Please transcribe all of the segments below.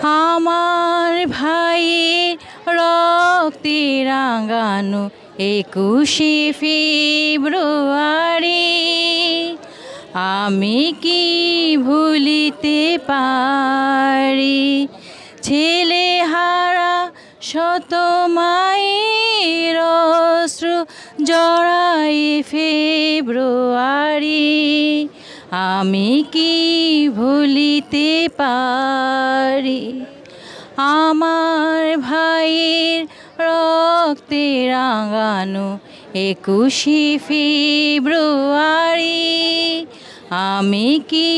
আমার ভাইয়ের রক্তে রাঙানো 21শে ফেব্রুয়ারি আমি কি ভুলিতে পারি। ছেলে হারা শত মায়ের অশ্রু জড়াই ফেব্রুয়ারি আমি কি ভুলিতে পারি। আমার ভাইয়ের রক্তে রাঙানো 21শে ফেব্রুয়ারি আমি কি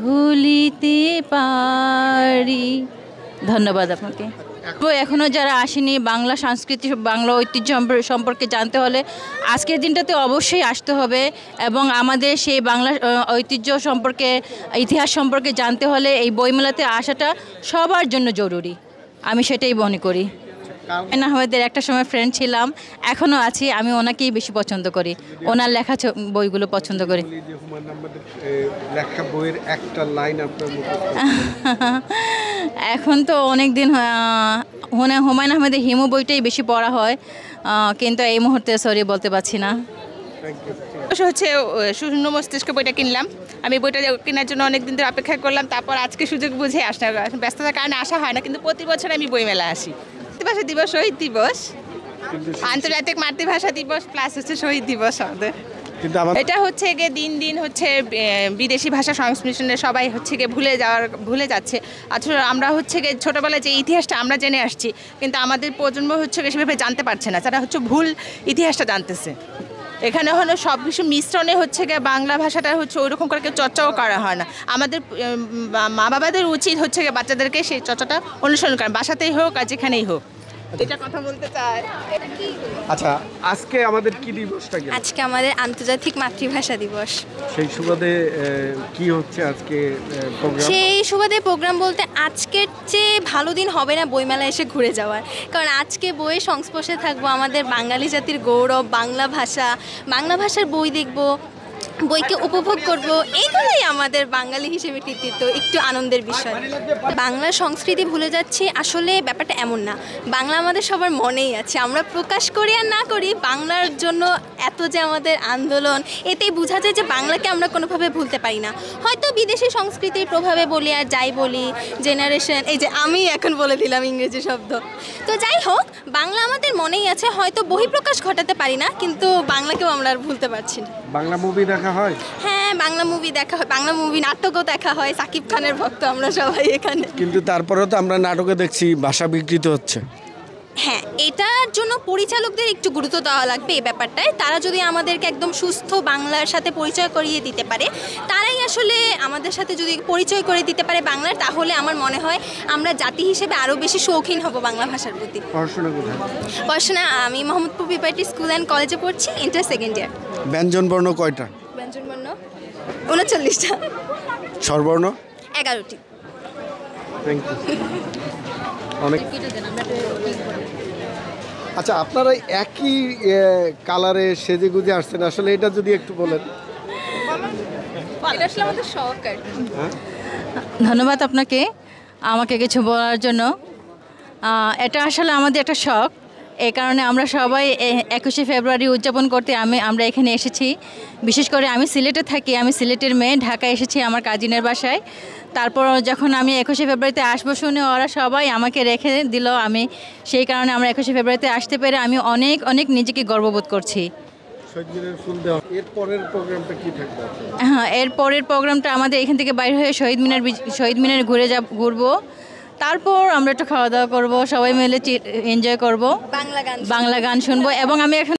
ভুলিতে পারি। ধন্যবাদ আপনাকে। এখনও যারা আসেনি বাংলা সংস্কৃতি বাংলা ঐতিহ্য সম্পর্কে জানতে হলে আজকের দিনটাতে অবশ্যই আসতে হবে এবং আমাদের সেই বাংলা ঐতিহ্য সম্পর্কে ইতিহাস সম্পর্কে জানতে হলে এই বইমেলাতে আসাটা সবার জন্য জরুরি, আমি সেটাই মনে করি। আমাদের একটা সময় ফ্রেন্ড ছিলাম, এখনও আছি, আমি ওনাকেই বেশি পছন্দ করি, ওনার লেখা বইগুলো পছন্দ করি। এখন তো অনেক দিন হুমায়ুন আহমেদের হিমু বইটাই বেশি পড়া হয়, কিন্তু এই মুহূর্তে সরি বলতে পারছি না। হচ্ছে শূন্য মস্তিষ্ক বইটা কিনলাম, আমি বইটা কেনার জন্য অনেক দিন ধরে অপেক্ষা করলাম, তারপর আজকে সুযোগ বুঝে আসা, ব্যস্ততার কারণে আসা হয় না, কিন্তু প্রতি বছর আমি বইমেলা আসি। মাতৃভাষা দিবস, শহীদ দিবস, আন্তর্জাতিক মাতৃভাষা দিবস প্লাস হচ্ছে শহীদ দিবস আমাদের। এটা হচ্ছে গিয়ে দিন দিন হচ্ছে বিদেশি ভাষা সংমিশ্রণে সবাই হচ্ছে গিয়ে ভুলে যাচ্ছে। আসলে আমরা হচ্ছে গিয়ে ছোটোবেলায় যে ইতিহাসটা আমরা জেনে আসছি, কিন্তু আমাদের প্রজন্ম হচ্ছে গিয়ে সেভাবে জানতে পারছে না, তারা হচ্ছে ভুল ইতিহাসটা জানতেছে। এখানে হলো সব কিছু মিশ্রণে হচ্ছে গিয়ে বাংলা ভাষাটা হচ্ছে ওইরকম করে চর্চাও করা হয় না। আমাদের মা বাবাদের উচিত হচ্ছে গিয়ে বাচ্চাদেরকে সেই চর্চাটা অনুসরণ করেন, বাসাতেই হোক আর যেখানেই হোক। এটা কথা বলতে চাই। আচ্ছা, আজকে আমাদের কি দিবসটা? আজকে আমাদের আন্তর্জাতিক মাতৃভাষা দিবস। সেই সুবাদে কি হচ্ছে আজকে প্রোগ্রাম? সেই সুবাদে প্রোগ্রাম বলতে আজকের চেয়ে ভালো দিন হবে না বইমেলা এসে ঘুরে যাওয়ার, কারণ আজকে বইয়ের সংস্পর্শে থাকবো আমাদের বাঙালি জাতির গৌরব বাংলা ভাষা, বাংলা ভাষার বই দেখবো, বইকে উপভোগ করব, এইগুলোই আমাদের বাঙালি হিসেবে কৃতিত্ব, একটু আনন্দের বিষয়। বাংলা সংস্কৃতি ভুলে যাচ্ছি, আসলে ব্যাপারটা এমন না, বাংলা আমাদের সবার মনেই আছে, আমরা প্রকাশ করি আর না করি, বাংলার জন্য এত যে আমাদের আন্দোলন, এতেই বোঝা যায় যে বাংলাকে আমরা কোনোভাবে ভুলতে পারি না। হয়তো বিদেশি সংস্কৃতির প্রভাবে বলি আর যাই বলি, জেনারেশন, এই যে আমি এখন বলে দিলাম ইংরেজি শব্দ, তো যাই হোক বাংলা আমাদের মনেই আছে, হয়তো বহিঃপ্রকাশ ঘটাতে পারি না, কিন্তু বাংলাকেও আমরা আর ভুলতে পারছি না। বাংলা মুভি দেখা হয়? হ্যাঁ, বাংলা মুভি দেখা হয়, বাংলা মুভি নাটকও দেখা হয়, সাকিব খানের ভক্ত আমরা সবাই এখানে। কিন্তু তারপরেও তো আমরা নাটকে দেখছি ভাষা বিকৃত হচ্ছে। হ্যাঁ, এটার জন্য পরিচালকদের একটু গুরুত্ব দেওয়া লাগবে এই ব্যাপারটায়। তারা যদি আমাদেরকে একদম সুস্থ বাংলার সাথে পরিচয় করিয়ে দিতে পারে, তারাই আসলে আমাদের সাথে যদি পরিচয় করে দিতে পারে বাংলার, তাহলে আমার মনে হয় আমরা জাতি হিসেবে আরও বেশি শৌখিন হব বাংলা ভাষার প্রতি। পড়াশোনা কোথায়? পড়াশোনা আমি মোহাম্মদপুর পিপার্টি স্কুল অ্যান্ড কলেজে পড়ছি, ইন্টার সেকেন্ড ইয়ার। ব্যঞ্জন বর্ণ কয়টা? ব্যঞ্জন বর্ণ 39টা। স্বরবর্ণ? 11টি। Thank you. অনেক। আচ্ছা, আপনারা একই কালারে সেজে গুজে আসছেন, আসলে এটা যদি একটু বলেন। এটা আসলে আমাদের শখ আর কি। ধন্যবাদ আপনাকে আমাকে কিছু বলার জন্য। এটা আসলে আমাদের একটা শখ, এই কারণে আমরা সবাই 21শে ফেব্রুয়ারি উদযাপন করতে আমরা এখানে এসেছি। বিশেষ করে আমি সিলেটে থাকি, আমি সিলেটের মেয়ে, ঢাকায় এসেছি আমার কাজিনের বাসায়। তারপর যখন আমি 21শে ফেব্রুয়ারিতে আসবো শুনে ওরা সবাই আমাকে রেখে দিল, আমি সেই কারণে আমরা 21শে ফেব্রুয়ারিতে আসতে পেরে আমি অনেক অনেক নিজেকে গর্ববোধ করছি। হ্যাঁ, এর পরের প্রোগ্রামটা আমাদের এখান থেকে বাইরে হয়ে শহীদ মিনার ঘুরবো, তারপর আমরা একটু খাওয়া দাওয়া করবো, সবাই মিলে এনজয় করবো, বাংলা গান শুনবো এবং আমি এখন